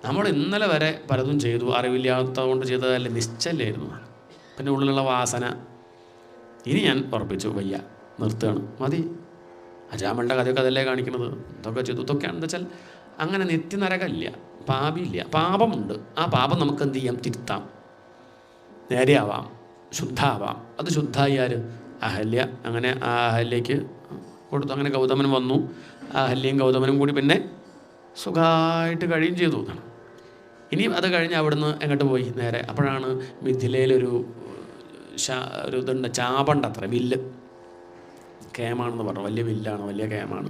നമ്മൾ ഇന്നലെ വരെ പലതും ചെയ്തു, അറിവില്ലാത്ത കൊണ്ട് ചെയ്തതല്ലേ, നിശ്ചയമായിരുന്നു. പിന്നെ ഉള്ളിലുള്ള വാസന ഇനി ഞാൻ ഉറപ്പിച്ചു, വയ്യ, നിർത്തുകയാണ്, മതി. അജാമളുടെ കഥയൊക്കെ അതല്ലേ കാണിക്കുന്നത്. ഇതൊക്കെ ചെയ്തു, ഇതൊക്കെയാണ്. എന്താ വെച്ചാൽ അങ്ങനെ നിത്യനരകമില്ല, പാപിയില്ല. പാപമുണ്ട്. ആ പാപം നമുക്ക് എന്ത് ചെയ്യാം? തിരുത്താം, നേരെയാവാം, ശുദ്ധാവാം. അത് ശുദ്ധായി ആര്? അഹല്യ. അങ്ങനെ ആ അഹല്യയ്ക്ക് കൊടുത്തു. അങ്ങനെ ഗൗതമൻ വന്നു. അഹല്യയും ഗൗതമനും കൂടി പിന്നെ സുഖമായിട്ട് കഴിയും ചെയ്തു. ഇനി അത് കഴിഞ്ഞ് അവിടുന്ന് എങ്ങോട്ട് പോയി? നേരെ അപ്പോഴാണ് മിഥിലയിലൊരു ഒരു ഇതുണ്ട്, ചാപണ്ട് അത്ര വില്ല്, കേമാണെന്ന് പറഞ്ഞു. വലിയ വില്ലാണ്, വലിയ കേമാണ്.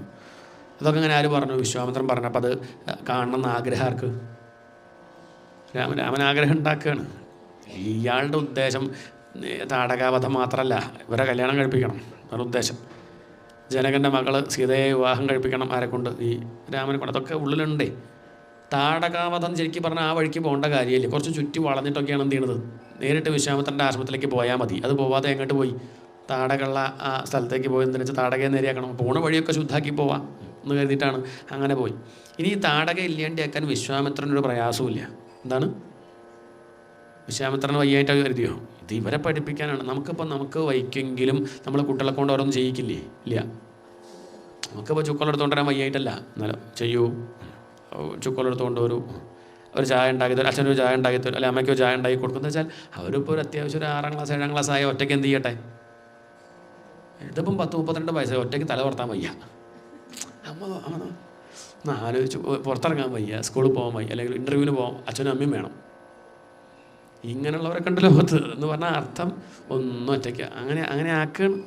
അതൊക്കെ അങ്ങനെ ആര് പറഞ്ഞു? വിശ്വാമിത്രൻ പറഞ്ഞപ്പോൾ അത് കാണണമെന്ന് ആഗ്രഹമാർക്ക്? രാമൻ ആഗ്രഹം ഉണ്ടാക്കുകയാണ്. ഇയാളുടെ ഉദ്ദേശം താടകാവധം മാത്രമല്ല, ഇവരെ കല്യാണം കഴിപ്പിക്കണം. വേറെ ഉദ്ദേശം ജനകൻ്റെ മകള് സീതയെ വിവാഹം കഴിപ്പിക്കണം. ആരെക്കൊണ്ട്? ഈ രാമനെ കൊണ്ട്. അതൊക്കെ ഉള്ളിലുണ്ടേ. താടകാവധം ശരിക്കും പറഞ്ഞാൽ ആ വഴിക്ക് പോകേണ്ട കാര്യമില്ല. കുറച്ച് ചുറ്റി വളഞ്ഞിട്ടൊക്കെയാണ് എന്ത് ചെയ്യണത്? നേരിട്ട് വിശ്വാമിത്രൻ്റെ ആശ്രമത്തിലേക്ക് പോയാൽ മതി. അത് പോവാതെ എങ്ങോട്ട് പോയി? താടകയുള്ള ആ സ്ഥലത്തേക്ക് പോയി. എന്താണെന്ന് വെച്ചാൽ താടകയെ നേരെയാക്കണം. പോണ വഴിയൊക്കെ ശുദ്ധാക്കി പോവാം എന്ന് കരുതിയിട്ടാണ് അങ്ങനെ പോയി. ഇനി ഈ താടക ഇല്ലാണ്ടിയാക്കാൻ വിശ്വാമിത്രനൊരു പ്രയാസമില്ല. എന്താണ്? വിശ്വാമിത്രന് വയ്യായിട്ട് കരുതിയോ? ഇത് ഇവരെ പഠിപ്പിക്കാനാണ്. നമുക്ക് വൈക്കെങ്കിലും നമ്മൾ കുട്ടികളെ കൊണ്ട് ഓരോന്നും ചെയ്യിക്കില്ലേ? ഇല്ല. നമുക്കിപ്പോൾ ചുക്കോളെടുത്തുകൊണ്ട് വരാൻ വയ്യായിട്ടല്ല, എന്നാലും ചെയ്യൂ. ചുക്കോളെടുത്തുകൊണ്ട് ഒരു ചായ ഉണ്ടാക്കി തരും, അച്ഛനൊരു ചായ ഉണ്ടാക്കി തരും, അല്ലെങ്കിൽ അമ്മയ്ക്കോ ചായ ഉണ്ടാക്കി കൊടുക്കുന്നത് വെച്ചാൽ അവരിപ്പോൾ ഒരു അത്യാവശ്യം ഒരു 6ാം ക്ലാസ് 7ാം ക്ലാസ് ആയ ഒറ്റയ്ക്ക് എന്ത് ചെയ്യട്ടെ? ഇതിപ്പം 10-32 വയസ്സ് ഒറ്റയ്ക്ക് തല പുറത്താൻ വയ്യ. അമ്മ ആലോചിച്ച് പുറത്തിറങ്ങാൻ വയ്യ, സ്കൂളിൽ പോകാൻ വയ്യ, അല്ലെങ്കിൽ ഇൻ്റർവ്യൂവിന് പോകാം, അച്ഛനും അമ്മയും വേണം. ഇങ്ങനെയുള്ളവരൊക്കെ ഉണ്ട് ലോകത്ത് എന്ന് പറഞ്ഞാൽ അർത്ഥം ഒന്നും ഒറ്റയ്ക്ക് അങ്ങനെ ആക്കണം.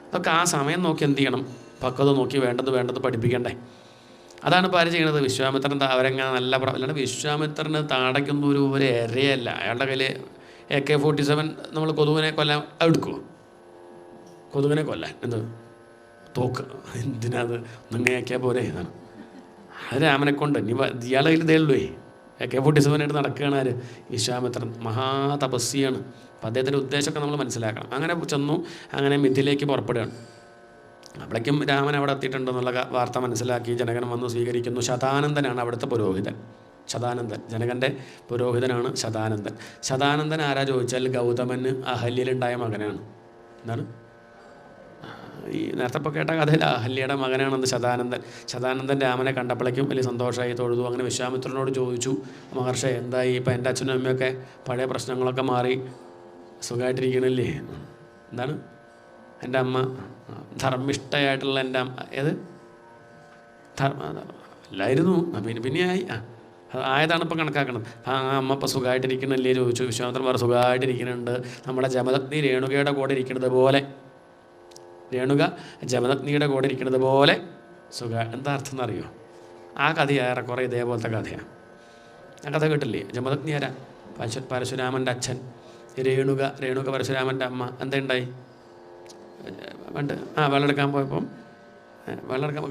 അതൊക്കെ ആ സമയം നോക്കി എന്ത് ചെയ്യണം? പക്വത നോക്കി വേണ്ടത് പഠിപ്പിക്കണ്ടേ? അതാണ് ഇപ്പോൾ ആര് ചെയ്യണത്? വിശ്വാമിത്രൻ അവരെങ്ങനെ നല്ല അല്ലാണ്ട് വിശ്വാമിത്രന് താടയ്ക്കൊന്നും ഒരു ഏരിയല്ല. അയാളുടെ കയ്യിൽ AK-47 നമ്മൾ കൊതുകിനെ കൊല്ലാൻ എടുക്കുമോ? കൊതുകിനെ കൊല്ലാൻ എന്ത് തോക്ക്? എന്തിനാത്? ഒന്നിങ്ങനെയാക്കിയാൽ പോരെ? ഇതാണ് അത് രാമനെ കൊണ്ട്. ഇനി ഇയാളെ കയ്യിൽ ഇതേ ഉള്ളൂ. AK-47 ആയിട്ട് നടക്കുകയാണ് ആര്? വിശ്വാമിത്രൻ. മഹാതപസ്യാണ്. അപ്പം അദ്ദേഹത്തിൻ്റെ ഉദ്ദേശമൊക്കെ നമ്മൾ മനസ്സിലാക്കണം. അങ്ങനെ ചെന്നു. അങ്ങനെ മിഥിലേക്ക് പുറപ്പെടുകയാണ്. അപ്പോഴേക്കും രാമൻ അവിടെ എത്തിയിട്ടുണ്ടെന്നുള്ള വാർത്ത മനസ്സിലാക്കി ജനകൻ വന്ന് സ്വീകരിക്കുന്നു. ശതാനന്ദനാണ് അവിടുത്തെ പുരോഹിതൻ. ശതാനന്ദൻ ജനകൻ്റെ പുരോഹിതനാണ് ശതാനന്ദൻ. ശതാനന്ദൻ ആരാ ചോദിച്ചാൽ ഗൗതമന് അഹല്യയിലുണ്ടായ മകനാണ്. എന്താണ് ഈ നേരത്തെ ഇപ്പോൾ കേട്ട കഥയിൽ അഹല്യയുടെ മകനാണെന്ന് ശതാനന്ദൻ. ശതാനന്ദൻ രാമനെ കണ്ടപ്പോഴേക്കും വലിയ സന്തോഷമായി, തൊഴുതു. അങ്ങനെ വിശ്വാമിത്രനോട് ചോദിച്ചു, മഹർഷി എന്തായി? ഇപ്പം എൻ്റെ അച്ഛനും അമ്മയൊക്കെ പഴയ പ്രശ്നങ്ങളൊക്കെ മാറി സുഖമായിട്ടിരിക്കണില്ലേ? എന്താണ്? എൻ്റെ അമ്മ ധർമ്മിഷ്ഠയായിട്ടുള്ള എൻ്റെ അമ്മ ഏത് അല്ലായിരുന്നു, പിന്നെ ആയി. ആയതാണ് ഇപ്പോൾ കണക്കാക്കണം. അമ്മ ഇപ്പോൾ സുഖമായിട്ടിരിക്കണല്ലേ ചോദിച്ചു. വിശ്വാമിത്രൻ പറഞ്ഞു സുഖമായിട്ടിരിക്കുന്നുണ്ട്. നമ്മുടെ ജമദഗ്നി രേണുകയുടെ കൂടെ ഇരിക്കുന്നത് പോലെ, രേണുക ജമദഗ്നിയുടെ കൂടെ ഇരിക്കുന്നത് പോലെ എന്താ അർത്ഥം എന്നറിയോ? ആ കഥ ഏറെക്കുറെ ഇതേപോലത്തെ കഥയാണ്. ആ കഥ കേട്ടില്ലേ? ജമദഗ്നി ആരാ? പരശുരാമൻ്റെ അച്ഛൻ. രേണുക പരശുരാമൻ്റെ അമ്മ. എന്തുണ്ടായി? വെള്ളമെടുക്കാൻ പോയപ്പം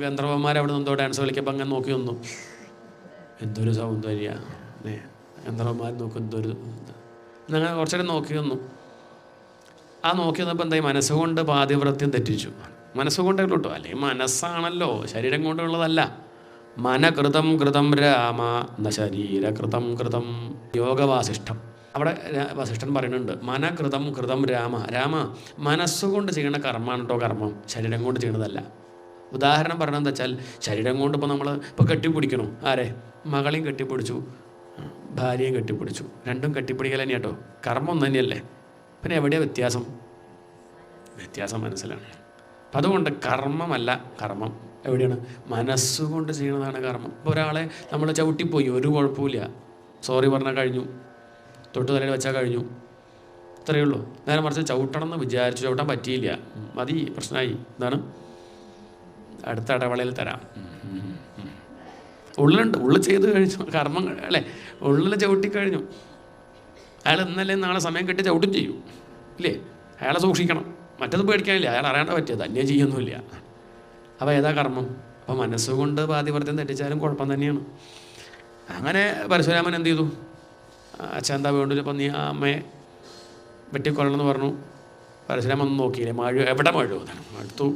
ഗന്ധർവന്മാർ അവിടെ നിന്നോ ഡാൻസ് കളിക്കുമ്പോൾ അങ്ങനെ നോക്കി വന്നു. എന്തൊരു സൗന്ദര്യ, ഗന്ധർവന്മാർ നോക്കും, എന്തൊരു അങ്ങനെ കുറച്ചേരം നോക്കി വന്നു. ആ നോക്കി വന്നപ്പോൾ എന്തായി? മനസ്സുകൊണ്ട് പാതിവ്രത്യം തെറ്റിച്ചു. മനസ്സുകൊണ്ട് കേട്ടോ, അല്ലെങ്കിൽ മനസ്സാണല്ലോ, ശരീരം കൊണ്ടുള്ളതല്ല. മനകൃതം കൃതം രാമ ന ശരീരകൃതം കൃതം. യോഗവാസിഷ്ഠം അവിടെ വസിഷ്ഠൻ പറയുന്നുണ്ട്, മനകൃതം കൃതം രാമ മനസ്സുകൊണ്ട് ചെയ്യുന്ന കർമ്മമാണ് കേട്ടോ കർമ്മം, ശരീരം കൊണ്ട് ചെയ്യണതല്ല. ഉദാഹരണം പറഞ്ഞതെന്ന് വെച്ചാൽ, ശരീരം കൊണ്ട് ഇപ്പോൾ നമ്മൾ ഇപ്പോൾ കെട്ടിപ്പിടിക്കണു, ആരെ? മകളെയും കെട്ടിപ്പിടിച്ചു, ഭാര്യയും കെട്ടിപ്പിടിച്ചു, രണ്ടും കെട്ടിപ്പിടിക്കൽ തന്നെ കേട്ടോ, കർമ്മം ഒന്ന് തന്നെയല്ലേ. പിന്നെ എവിടെയാണ് വ്യത്യാസം മനസ്സിലാണ്. അപ്പം അതുകൊണ്ട് കർമ്മമല്ല കർമ്മം, എവിടെയാണ്? മനസ്സുകൊണ്ട് ചെയ്യുന്നതാണ് കർമ്മം. ഇപ്പോൾ ഒരാളെ നമ്മൾ ചവിട്ടിപ്പോയി, ഒരു കുഴപ്പമില്ല, സോറി പറഞ്ഞാൽ കഴിഞ്ഞു, തൊട്ട് തലയിൽ വെച്ചാൽ കഴിഞ്ഞു, ഇത്രയേ ഉള്ളൂ. നേരെ മറിച്ച് ചവിട്ടണം എന്ന് വിചാരിച്ചു, ചവിട്ടാൻ പറ്റിയില്ല, മതി, പ്രശ്നമായി. എന്താണ്? അടുത്ത ഇടവേളയിൽ തരാം. ഉള്ളിൽ ചെയ്ത് കഴിഞ്ഞു കർമ്മം അല്ലേ, ഉള്ളിൽ ചവിട്ടിക്കഴിഞ്ഞു. അയാൾ ഇന്നല്ലേ നാളെ സമയം കെട്ടി ചവിട്ടും ചെയ്യും ഇല്ലേ? അയാളെ സൂക്ഷിക്കണം. മറ്റത് പേടിക്കാനില്ല, അയാൾ അറിയാണ്ട് പറ്റിയത് അന്യം ചെയ്യൊന്നുമില്ല. അപ്പോൾ ഏതാ കർമ്മം? അപ്പോൾ മനസ്സുകൊണ്ട് പാതിവ്രത്യം തെറ്റിച്ചാലും കുഴപ്പം തന്നെയാണ്. അങ്ങനെ പരശുരാമൻ എന്ത് ചെയ്തു? അച്ഛൻ എന്താ വേണ്ടത്? ഇപ്പം നീ ആ അമ്മയെ വെട്ടിക്കൊള്ളണമെന്ന് പറഞ്ഞു. പരശുരാമൻ ഒന്നും നോക്കിയില്ലേ, എവിടെ മഴയോ അടുത്തു,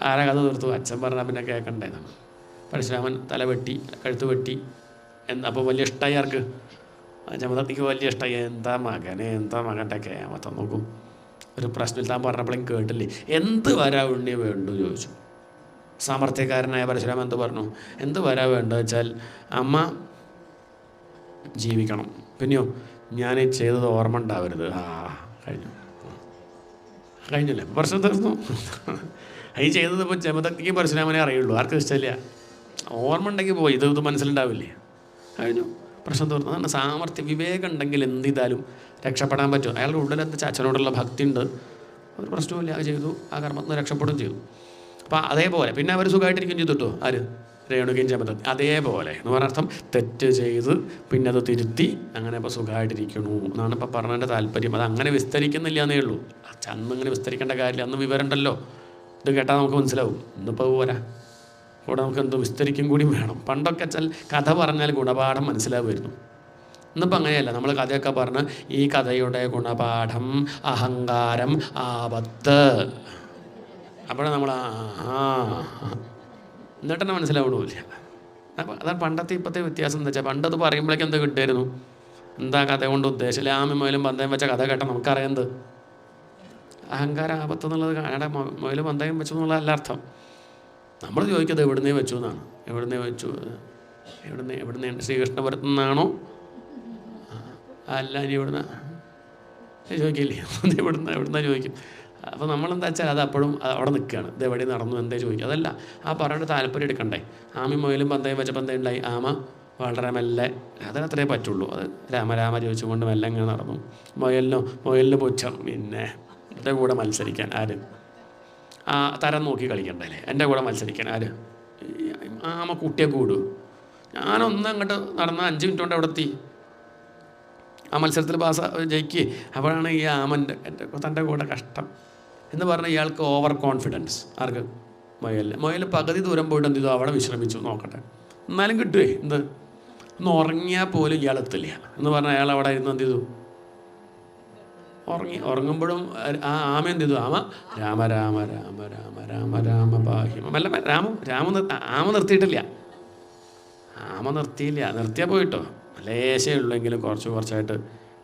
ആരാ കഥ തീർത്തു? അച്ഛൻ പറഞ്ഞാൽ പിന്നെ കേൾക്കണ്ടേതാണ്. പരശുരാമൻ തല വെട്ടി, കഴുത്ത് വെട്ടി. അപ്പോൾ വലിയ ഇഷ്ടമായി ആർക്ക്? ജമദഗ്നിക്ക് വലിയ ഇഷ്ടമായി. എന്താ മകൻ്റെ കേമത്തം നോക്കും. ഒരു പ്രശ്നത്തിൽ താൻ പറഞ്ഞപ്പോഴേക്കും കേട്ടില്ലേ, എന്ത് വരാ ഉണ്ണി വേണ്ടു ചോദിച്ചു. സാമർത്ഥ്യക്കാരനായ പരശുരാമൻ എന്ത് പറഞ്ഞു? എന്ത് വരാ വേണ്ടത് വെച്ചാൽ അമ്മ ജീവിക്കണം, പിന്നെയോ ഞാൻ ചെയ്തത് ഓർമ്മ ഉണ്ടാവരുത്. കഴിഞ്ഞില്ലേ, പ്രശ്നം തീർന്നു. ഈ ചെയ്തത് ഇപ്പോൾ ജമദഗ്നിക്ക് പരശുരാമനെ അറിയുള്ളൂ, ആർക്കും ഇഷ്ടമില്ല. ഓർമ്മ ഉണ്ടെങ്കിൽ പോയി, ഇത് മനസ്സിലുണ്ടാവില്ലേ, കഴിഞ്ഞു, പ്രശ്നം തീർന്നു. അതാണ് സാമർത്ഥ്യം. വിവേകം ഉണ്ടെങ്കിൽ എന്ത് ചെയ്താലും രക്ഷപ്പെടാൻ പറ്റും. അയാളുടെ ഉള്ളിലെന്താ അച്ഛനോടുള്ള ഭക്തി ഉണ്ട്, ഒരു പ്രശ്നവുമില്ല, അത് ചെയ്തു, ആ കർമ്മത്തിന് രക്ഷപ്പെടുകയും ചെയ്തു. അപ്പം അതേപോലെ പിന്നെ അവർ സുഖമായിട്ടിരിക്കും ചെയ്തിട്ടോ, ആര്? രേണുകയും ജമദഗ്നി. അതേപോലെ എന്ന് പറഞ്ഞർത്ഥം തെറ്റ് ചെയ്ത് പിന്നെ അത് തിരുത്തി അങ്ങനെ ഇപ്പോൾ സുഖമായിട്ടിരിക്കണു എന്നാണ് ഇപ്പോൾ പറഞ്ഞതിൻ്റെ താല്പര്യം. അത് അങ്ങനെ വിസ്തരിക്കുന്നില്ല എന്നേ ഉള്ളൂ. അന്ന് ഇങ്ങനെ വിസ്തരിക്കേണ്ട കാര്യമില്ല, അന്ന് വിവരം ഉണ്ടല്ലോ, ഇത് കേട്ടാൽ നമുക്ക് മനസ്സിലാവും. ഇന്നിപ്പോൾ പോരാ, കൂടെ നമുക്ക് എന്തോ വിസ്തരിക്കും കൂടി വേണം. പണ്ടൊക്കെ വെച്ചാൽ കഥ പറഞ്ഞാൽ ഗുണപാഠം മനസ്സിലാവുമായിരുന്നു. ഇന്നിപ്പോൾ അങ്ങനെയല്ല. നമ്മൾ കഥയൊക്കെ പറഞ്ഞ് ഈ കഥയുടെ ഗുണപാഠം അഹങ്കാരം, ആപത്ത്, അപ്പോഴാണ് നമ്മൾ എന്നിട്ട് തന്നെ മനസ്സിലാവണമില്ല. അപ്പോൾ അതാണ് പണ്ടത്തെ ഇപ്പോഴത്തെ വ്യത്യാസം. എന്താ വെച്ചാൽ പണ്ടത് പറയുമ്പോഴേക്കും എന്താ കിട്ടുമായിരുന്നു, എന്താ കഥ കൊണ്ട് ഉദ്ദേശം? ആമി മുയലും പന്തയം വെച്ച കഥ കേട്ടാൽ നമുക്കറിയുന്നത് അഹങ്കാരം, ആപത്ത് എന്നുള്ളത് കാണാൻ മുയലും പന്തയം വെച്ചു എന്നുള്ളതല്ല അർത്ഥം. നമ്മൾ ചോദിക്കുന്നത് എവിടുന്നേ വെച്ചു എന്നാണ്. എവിടുന്നേ വെച്ചു? എവിടുന്ന് ശ്രീകൃഷ്ണപുരത്തു നിന്നാണോ? അല്ല, ഇനി എവിടുന്ന ചോദിക്കില്ലേ, എവിടുന്ന ചോദിക്കും. അപ്പോൾ നമ്മളെന്താ വെച്ചാൽ അത് അപ്പോഴും അവിടെ നിൽക്കുകയാണ്. ഇത് എവിടെ നടന്നു എന്തേ ചോദിക്കും. അതല്ല, ആ പറഞ്ഞിട്ട് താല്പര്യം എടുക്കണ്ടേ. ആമി മുയലും പന്തയം വെച്ചപ്പോൾ എന്താ ഉണ്ടായി? ആമ വളരെ മെല്ലെ, അതിനത്രേ പറ്റുള്ളൂ. അത് രാമ ചോദിച്ചുകൊണ്ട് മെല്ലെ ഇങ്ങനെ നടന്നു. മുയലിന് പുച്ഛം, പിന്നെ എൻ്റെ കൂടെ മത്സരിക്കാൻ ആര്? ആ തരം നോക്കി കളിക്കണ്ടല്ലേ, എൻ്റെ കൂടെ മത്സരിക്കാൻ ആര്? ആമ കുട്ടിയെ കൂടൂ. ഞാനൊന്ന് അങ്ങോട്ട് നടന്ന 5 മിനിറ്റ് കൊണ്ട് അവിടെ എത്തി. ആ മത്സരത്തിൽ ജയിക്കുക. അപ്പോഴാണ് ഈ ആമൻ്റെ തൻ്റെ കൂടെ കഷ്ടം എന്ന് പറഞ്ഞാൽ ഇയാൾക്ക് ഓവർ കോൺഫിഡൻസ്. ആർക്ക്? മുയൽ പകുതി ദൂരം പോയിട്ട് എന്ത് ചെയ്തു? അവിടെ വിശ്രമിച്ചു, നോക്കട്ടെ എന്നാലും കിട്ടുവേ. ഒന്ന് ഉറങ്ങിയാൽ പോലും ഇയാളെത്തില്ല എന്ന് പറഞ്ഞാൽ അയാൾ അവിടെ ഇരുന്ന് എന്ത് ചെയ്തു? ഉറങ്ങുമ്പോഴും ആ ആമ എന്ത് ചെയ്തു? ആമ രാമ ബാഹ്യം അല്ല, ആമ നിർത്തിയിട്ടില്ല. നിർത്തിയാൽ പോയിട്ടോ ലേശേ ഉള്ളെങ്കിലും കുറച്ചായിട്ട്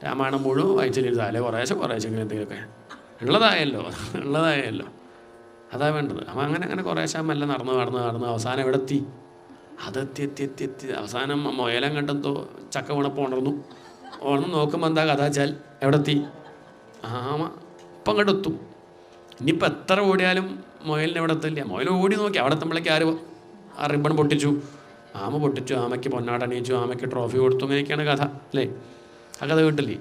രാമായണം മുഴുവൻ വായിച്ചിരുന്നു. അല്ലെ കുറേശ്ശെങ്കിലും എന്തെങ്കിലുമൊക്കെ ഉള്ളതായല്ലോ അതാ വേണ്ടത്. അപ്പം അങ്ങനെ കുറേശ്ശെ മെല്ലെ നടന്ന് അവസാനം എവിടെ എത്തി? അതെത്തി അവസാനം മുയലം കണ്ടെന്തോ ചക്ക വീണപ്പോൾ ഉണർന്നു നോക്കുമ്പോൾ എന്താ കഥ വെച്ചാൽ എവിടെ എത്തി? ആമ ഇപ്പം അങ്ങോട്ട് എത്തും. ഇനിയിപ്പോൾ എത്ര ഓടിയാലും മുയലിന് എവിടെ എത്തില്ല. മുയൽ ഓടി നോക്കി, അവിടെ എത്തുമ്പോഴേക്ക് ആര് ആ റിബൺ പൊട്ടിച്ചു? ആമ പൊട്ടിച്ചു. ആമയ്ക്ക് പൊന്നാടണിയിച്ചു, ആമയ്ക്ക് ട്രോഫി കൊടുത്തു. അങ്ങനെയൊക്കെയാണ് കഥ അല്ലേ? ആ കഥ കേട്ടില്ലേ?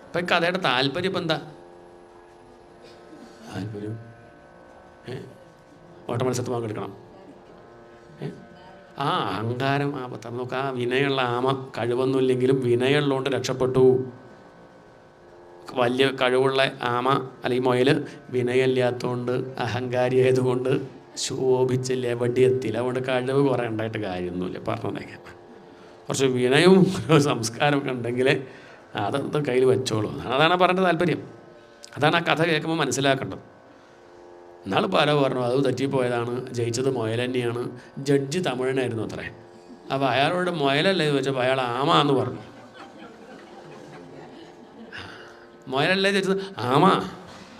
അപ്പം ഈ കഥയുടെ താല്പര്യം ഇപ്പം എന്താ? താല്പര്യം ഓട്ട മത്സരത്തിൽ പങ്കെടുക്കണം. ആ അഹങ്കാരം, ആപത്താണ്. നോക്ക്, ആ വിനയുള്ള ആമ കഴിവൊന്നുമില്ലെങ്കിലും വിനയുള്ളതുകൊണ്ട് രക്ഷപ്പെട്ടു. വലിയ കഴിവുള്ള ആമ അല്ലെങ്കിൽ മുയൽ വിനയമില്ലാത്തതുകൊണ്ട്, അഹങ്കാരിയായതുകൊണ്ട് ശോഭിച്ചില്ല, എവിടെ എത്തിയില്ല. അതുകൊണ്ട് കഴിവ് കുറേ ഉണ്ടായിട്ട് കാര്യമൊന്നുമില്ല. പറഞ്ഞതേക്കാം, കുറച്ച് വിനയവും സംസ്കാരമൊക്കെ ഉണ്ടെങ്കിൽ അതെന്ത് കയ്യിൽ വെച്ചോളൂ. അതാണ് പറഞ്ഞ താല്പര്യം. അതാണ് ആ കഥ കേൾക്കുമ്പോൾ മനസ്സിലാക്കേണ്ടത്. എന്നാൾ പല പറഞ്ഞു അത് തെറ്റിപ്പോയതാണ്, ജയിച്ചത് മുയൽ തന്നെയാണ്. ജഡ്ജി തമിഴനായിരുന്നു അത്രേ. അപ്പോൾ അയാളോട് മുയലല്ലേ ചോദിച്ചപ്പോൾ അയാൾ ആമ എന്ന് പറഞ്ഞു. മുയലല്ലേ ചോദിച്ചത്? ആമാ.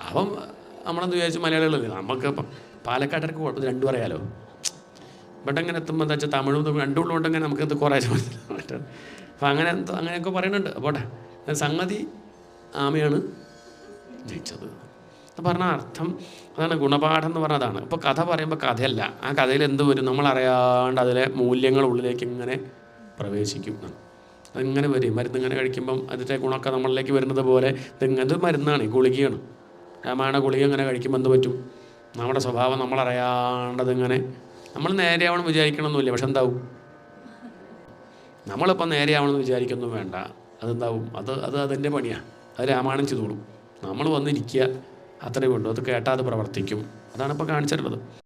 അപ്പം നമ്മളെന്ത് വിചാരിച്ചു, മലയാളികളല്ലേ, നമുക്ക് ഇപ്പം പാലക്കാട്ടർക്ക് കുഴപ്പമില്ല, രണ്ടും അറിയാലോ. ഇവിടെ എങ്ങനെ എത്തുമ്പോൾ എന്താ വെച്ചാൽ തമിഴും രണ്ടും ഉള്ളതുകൊണ്ടെങ്കിൽ നമുക്കത് കുറേ മനസ്സിലാവും. അപ്പം അങ്ങനെയൊക്കെ പറയുന്നുണ്ട്. പോട്ടെ, സംഗതി ആമയാണ് ജയിച്ചത് എന്ന് പറഞ്ഞ അർത്ഥം അതാണ്. ഗുണപാഠം എന്ന് പറഞ്ഞതാണ്. ഇപ്പോൾ കഥ പറയുമ്പോൾ കഥയല്ല, ആ കഥയിൽ എന്ത് വരും നമ്മളറിയാണ്ട് അതിലെ മൂല്യങ്ങൾ ഉള്ളിലേക്ക് ഇങ്ങനെ പ്രവേശിക്കും. അതിങ്ങനെ വരും. മരുന്ന് ഇങ്ങനെ കഴിക്കുമ്പം അതിൻ്റെ ഗുണമൊക്കെ നമ്മളിലേക്ക് വരുന്നത് പോലെ ഇത് മരുന്നാണ്, ഗുളികയാണ്. രാമായണ ഗുളിക ഇങ്ങനെ കഴിക്കുമ്പോൾ എന്ത് പറ്റും, നമ്മുടെ സ്വഭാവം നമ്മളറിയാണ്ടതിങ്ങനെ, നമ്മൾ നേരെയാവണം വിചാരിക്കണമെന്നില്ല, പക്ഷെ എന്താവും, നമ്മളിപ്പം നേരെയാവണമെന്ന് വിചാരിക്കൊന്നും വേണ്ട, അതെന്താവും, അത് അതിൻ്റെ പണിയാണ്. അത് രാമായണം ചെയ്തോളും. നമ്മൾ വന്നിരിക്കുക, അത്രയേ ഉള്ളൂ. അത് കേട്ടാൽ അത് പ്രവർത്തിക്കും. അതാണ് ഇപ്പോൾ കാണിച്ചിട്ടുള്ളത്.